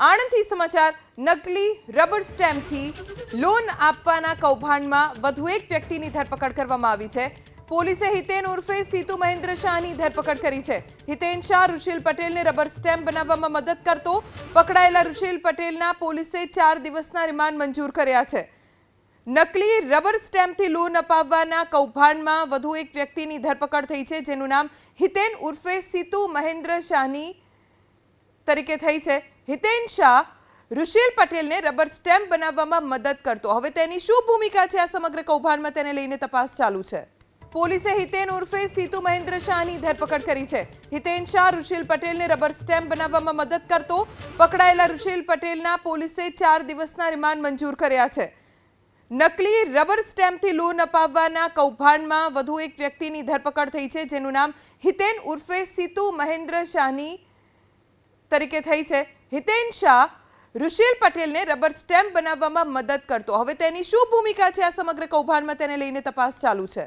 આણંદથી સમાચાર નકલી રબર સ્ટેમ્પથી લોન આપવાના કૌભાંડમાં વધુ એક વ્યક્તિની ધરપકડ કરવામાં આવી છે। પોલીસે હિતેન ઉર્ફે સીતુ મહેન્દ્ર શાહની ધરપકડ કરી છે। હિતેન શાહ ઋષિલ પટેલને રબર સ્ટેમ્પ બનાવવામાં મદદ કરતો પકડાયેલા ઋષિલ પટેલના પોલીસે 4 દિવસના રિમાન્ડ મંજૂર કર્યા છે। નકલી રબર સ્ટેમ્પથી લોન અપાવવાના કૌભાંડમાં વધુ એક વ્યક્તિની ધરપકડ થઈ છે, જેનું નામ હિતેન ઉર્ફે સીતુ મહેન્દ્ર શાહની તરીકે થઈ છે। હિતેન શાહ ઋષિલ પટેલને રબર સ્ટેમ્પ બનાવવામાં મદદ કરતો। હવે તેની શું ભૂમિકા છે આ સમગ્ર કૌભાંડમાં, તેને લઈને તપાસ ચાલુ છે। પોલીસે હિતેન ઉર્ફે સીતુ મહેન્દ્ર શાહની ધરપકડ કરી છે। હિતેન શાહ ઋષિલ પટેલને રબર સ્ટેમ્પ બનાવવામાં મદદ કરતો પકડાયેલા ઋષિલ પટેલના પોલીસે 4 દિવસના રિમાન્ડ મંજૂર કર્યા છે। નકલી રબર સ્ટેમ્પથી લોન અપાવવાના કૌભાંડમાં વધુ એક વ્યક્તિની ધરપકડ થઈ છે, જેનું નામ હિતેન ઉર્ફે સીતુ મહેન્દ્ર શાહની તરીકે થઈ છે। હિતેન શાહ ઋષિલ પટેલને રબર સ્ટેમ્પ બનાવવામાં મદદ કરતો। હવે તેની શું ભૂમિકા છે આ સમગ્ર કૌભાંડમાં, તેને લઈને તપાસ ચાલુ છે।